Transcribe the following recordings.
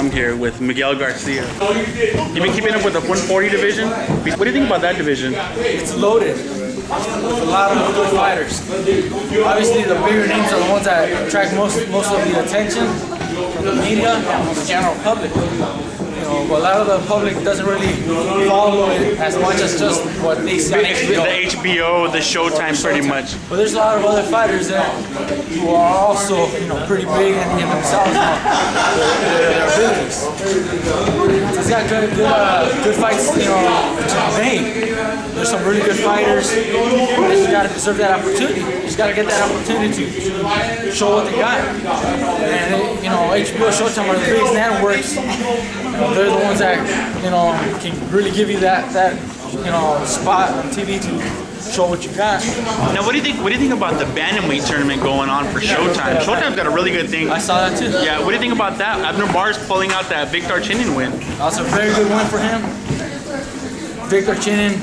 Boxing here with Miguel Garcia. You've been keeping up with the 140 division? What do you think about that division? It's loaded with a lot of good fighters. Obviously, the bigger names are the ones that attract most of the attention from the media and from the general public. But a lot of the public doesn't really follow it as much as just what they see on HBO. The HBO, the Showtime, pretty much. But there's a lot of other fighters there who are also, pretty big in themselves, their abilities. He's got good fights, to be made. There's some really good fighters. They just got to deserve that opportunity. You just got to get that opportunity to show what they got. And HBO, Showtime are the biggest networks. They're the ones that can really give you that spot on TV to show what you got. Now, what do you think about the bantamweight tournament going on for Showtime? Showtime's got a really good thing. I saw that too. Yeah, what do you think about that? Abner Barr's pulling out that Victor Chinin win. That's a very good win for him. Victor Chinin,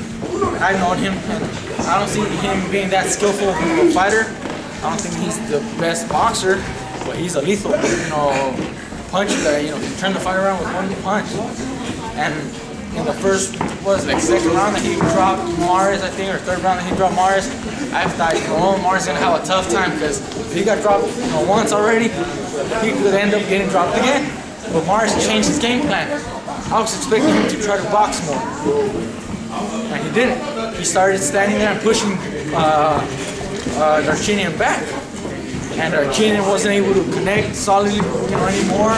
I've known him, and I don't see him being that skillful of a fighter. I don't think he's the best boxer, but he's a lethal, puncher that can turn the fight around with one punch. And in the first second round that he dropped Mares, I think, or third round that he dropped Mares, I thought Mares gonna have a tough time because if he got dropped once already, he could end up getting dropped again. But Mares changed his game plan. I was expecting him to try to box more, and he didn't. He started standing there and pushing Darchinian back. And Garcia wasn't able to connect solidly anymore.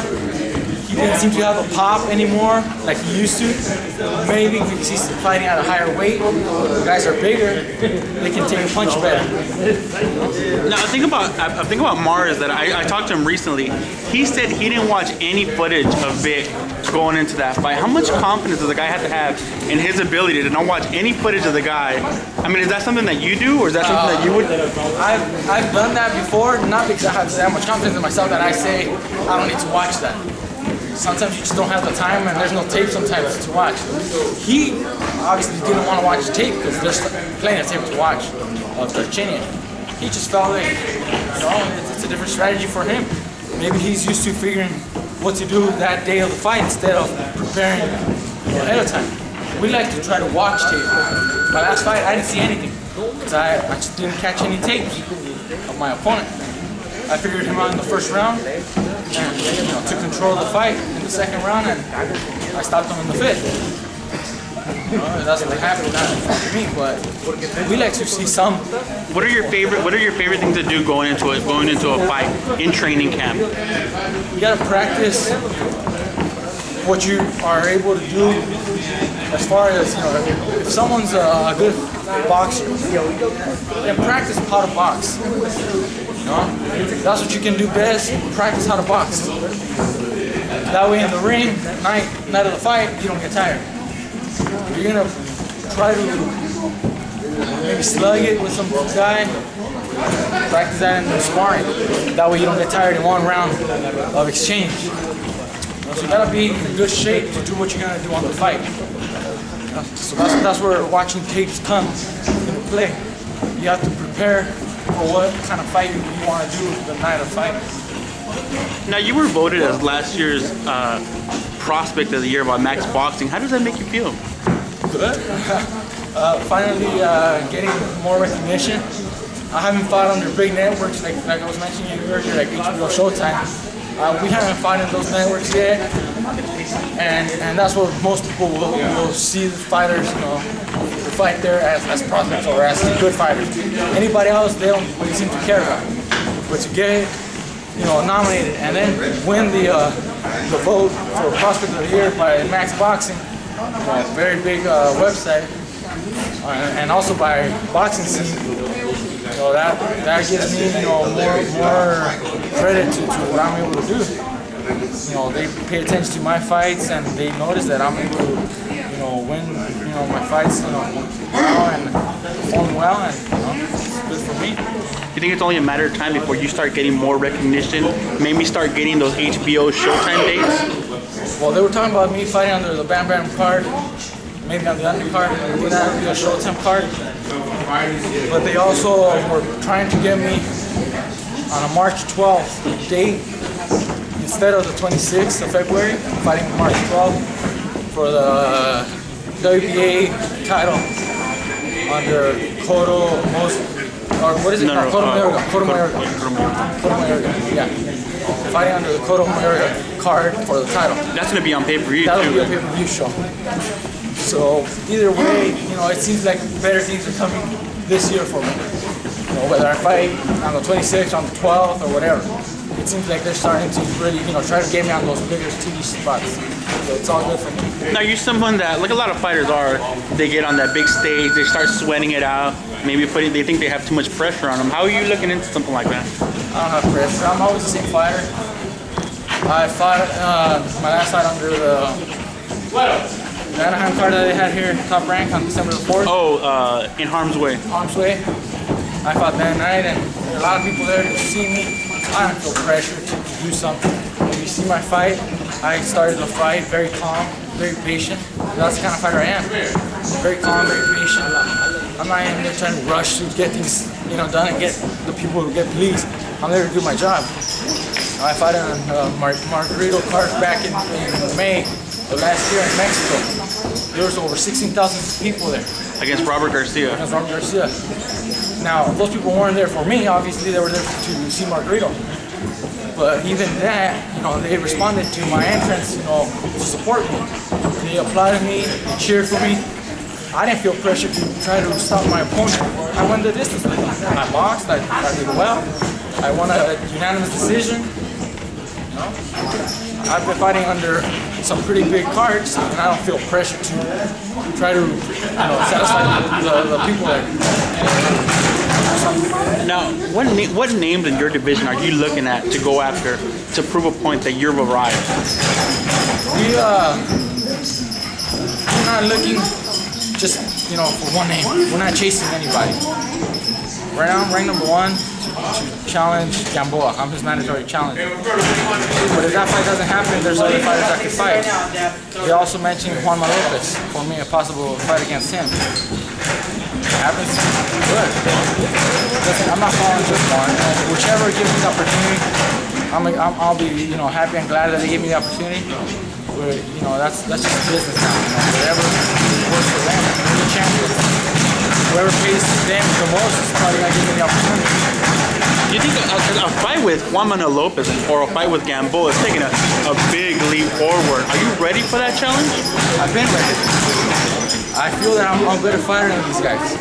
He didn't seem to have a pop anymore like he used to. Maybe because he's fighting at a higher weight. The guys are bigger, they can take a punch better. Now, I think about Mares that I talked to him recently. He said he didn't watch any footage of Vic going into that fight. How much confidence does the guy have to have in his ability to not watch any footage of the guy? I mean, is that something that you do, or is that something that you would? I've done that before, not because I have that much confidence in myself that I say I don't need to watch that. Sometimes you just don't have the time, and there's no tape sometimes to watch. He obviously didn't want to watch the tape because there's plenty of tape to watch of Darchinian. He just felt like, it's a different strategy for him. Maybe he's used to figuring what to do that day of the fight instead of preparing ahead of time. We like to try to watch tape. My last fight, I didn't see anything because I just didn't catch any tapes of my opponent. I figured him out in the first round and took control of the fight in the second round, and I stopped him in the fifth. That's what happened, not for me, but we like to see some. What are your favorite things to do going into a fight in training camp? You gotta practice what you are able to do. As far as if someone's a good boxer, then practice how to box. That's what you can do best. Practice how to box. That way, in the ring, night of the fight, you don't get tired. You're gonna try to maybe slug it with some guy. Practice that in the sparring. That way, you don't get tired in one round of exchange. So you gotta be in good shape to do what you're gonna do on the fight. So that's where watching tapes comes into play. You have to prepare for what kind of fight you want to do the night of fight. Now, you were voted as last year's prospect of the year by Max Boxing. How does that make you feel? Good. Finally getting more recognition. I haven't fought under big networks like I was mentioning earlier, like HBO, Showtime. We haven't fought in those networks yet, and that's where most people will see the fighters, fight there as prospects or as good fighters. Anybody else, they don't really seem to care about. But to get nominated and then win the vote for Prospect of the Year by Max Boxing, a very big website, and also by Boxing Scene. That gives me more credit to what I'm able to do. They pay attention to my fights, and they notice that I'm able to win my fights well and perform well, and it's good for me. You think it's only a matter of time before you start getting more recognition, maybe start getting those HBO Showtime dates? Well, they were talking about me fighting under the Bam Bam card, maybe on the undercard, maybe not the Showtime card. But they also were trying to get me on a March 12th date in instead of the 26th of February, fighting March 12th for the WBA title under what is it called? Cotto Mayorga. Yeah. Fighting under the Cotto Mayorga card for the title. That's going to be on pay-per-view, too. That'll be a pay-per-view show. So either way, it seems like better things are coming this year for me. Whether I fight on the 26th, on the 12th, or whatever. It seems like they're starting to really, try to get me on those bigger TV spots. So it's all good for me. Now, you're someone that, like a lot of fighters are, they get on that big stage, they start sweating it out, maybe they think they have too much pressure on them. How are you looking into something like that? I don't have pressure. I'm always the same fighter. I fought my last fight under the Anaheim card that they had here, Top Rank, on December the 4th. Oh, in Harm's Way. Harm's Way. I fought that night, and there were a lot of people there to see me. I don't feel pressure to do something. If you see my fight, I started the fight very calm, very patient. That's the kind of fighter I am. Very calm, very patient. I'm not even trying to rush to get things, done and get the people to get pleased. I'm there to do my job. I fought on Margarito card back in May of last year in Mexico. There was over 16,000 people there. Against Robert Garcia. Against Robert Garcia. Now, those people weren't there for me. Obviously, they were there to see Margarito. But even that, they responded to my entrance, to support me. They applauded me, they cheered for me. I didn't feel pressure to try to stop my opponent. I went the distance with him. I boxed, I did well. I won a unanimous decision. I've been fighting under some pretty big cards, and I don't feel pressure to try to, satisfy the people there. Now, what names in your division are you looking at to go after to prove a point that you've arrived? We're not looking just, for one name. We're not chasing anybody. Right now, I'm ranked number 1 to challenge Gamboa. I'm his mandatory challenger. But if that fight doesn't happen, there's other fighters that can fight. They also mentioned JuanMa for me, a possible fight against him. Happens, good. I'm not following just one. Whichever gives me the opportunity, I'll be happy and glad that they gave me the opportunity. But that's just business now. Whatever works for them. They're the champions. Whoever pays them the most is probably gonna give me the opportunity. Do you think a fight with JuanMa or a fight with Gamboa is taking a big leap forward? Are you ready for that challenge? I've been ready. I feel that I'm a better fighter than these guys.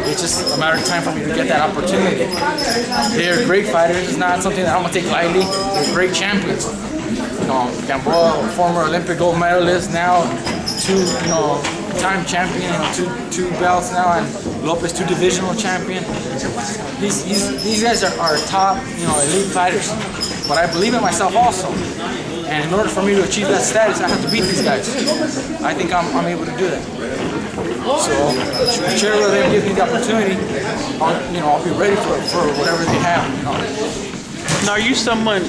It's just a matter of time for me to get that opportunity. They're great fighters. It's not something that I'm gonna take lightly. They're great champions. Gamboa, former Olympic gold medalist, now two-time champion, two belts now, and Lopez, 2 divisional champion. These guys are top, elite fighters. But I believe in myself also. And in order for me to achieve that status, I have to beat these guys. I think I'm able to do that. So, whichever of them gives me the opportunity, I'll be ready for whatever they have. Now, are you someone,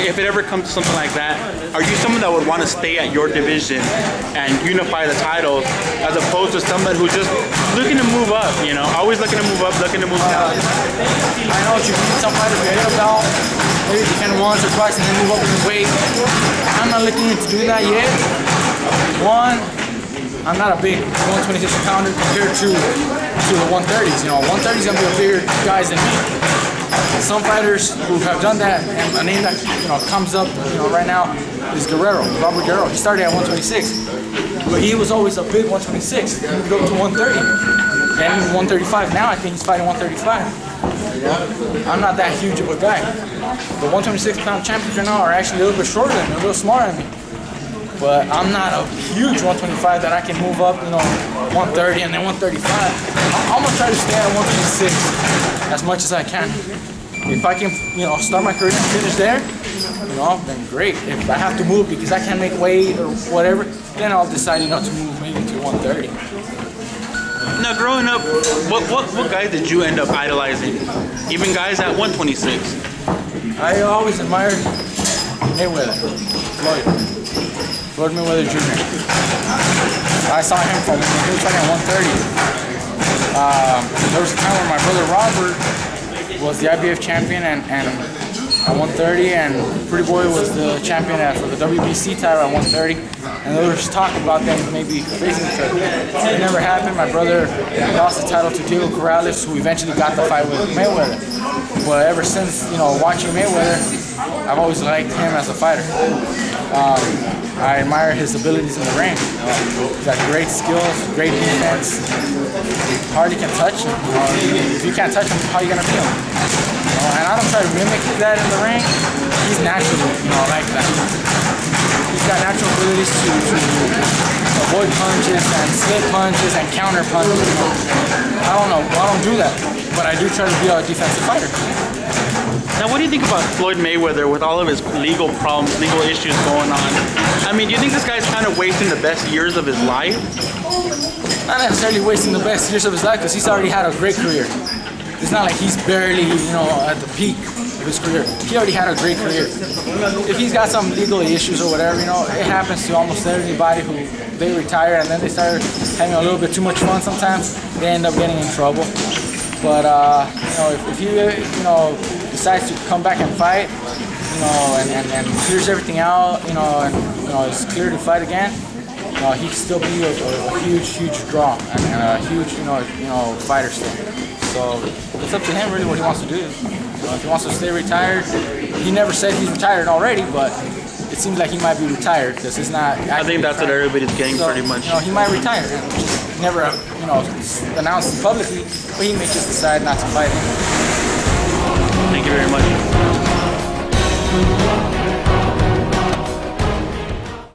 if it ever comes to something like that, are you someone that would want to stay at your division and unify the titles, as opposed to someone who's just looking to move up, always looking to move up, looking to move down? I know what you mean. Some fighters get a belt, maybe defend once or twice and then move up in weight. I'm not looking to do that yet. One, I'm not a big 126 pounder compared to the 130s. 130s gonna be a bigger guys than me. Some fighters who have done that, and a name that comes up right now is Robert Guerrero. He started at 126, but he was always a big 126. He moved up to 130, then 135. Now I think he's fighting 135. I'm not that huge of a guy. The 126-pound champions right now are actually a little bit shorter than me, a little smaller than me. But I'm not a huge 125 that I can move up, 130 and then 135. I'm gonna try to stay at 126 as much as I can. If I can, start my career and finish there, then great. If I have to move because I can't make weight or whatever, then I'll decide, to move maybe to 130. Now, growing up, what guys did you end up idolizing? Even guys at 126? I always admired Mayweather, Floyd Mayweather Jr. I saw him when he was fighting at 130. There was a time when my brother Robert was the IBF champion, and at 130, and Pretty Boy was the champion for the WBC title at 130. And there was talk about them maybe facing each other. It never happened. My brother lost the title to Diego Corrales, who eventually got the fight with Mayweather. But ever since, watching Mayweather, I've always liked him as a fighter. I admire his abilities in the ring. He's got great skills, great defense. Hardly can touch him. If you can't touch him, how are you gonna beat him? And I don't try to mimic that in the ring. He's naturally, like that. He's got natural abilities to avoid punches and slip punches and counter punches. I don't do that, but I do try to be a defensive fighter. Now, what do you think about Floyd Mayweather with all of his legal problems, legal issues going on? I mean, do you think this guy's kind of wasting the best years of his life? Not necessarily wasting the best years of his life, because he's already had a great career. It's not like he's barely, at the peak of his career. He already had a great career. If he's got some legal issues or whatever, it happens to almost everybody who they retire and then they start having a little bit too much fun sometimes. They end up getting in trouble. But if he decides to come back and fight, and clears everything out, and is clear to fight again, he can still be a huge draw and a huge fighter still. So it's up to him really what he wants to do. If he wants to stay retired, he never said he's retired already, but it seems like he might be retired because he's not. I think that's what everybody's getting pretty much. He might retire. Just never announced publicly, but he may just decide not to fight him.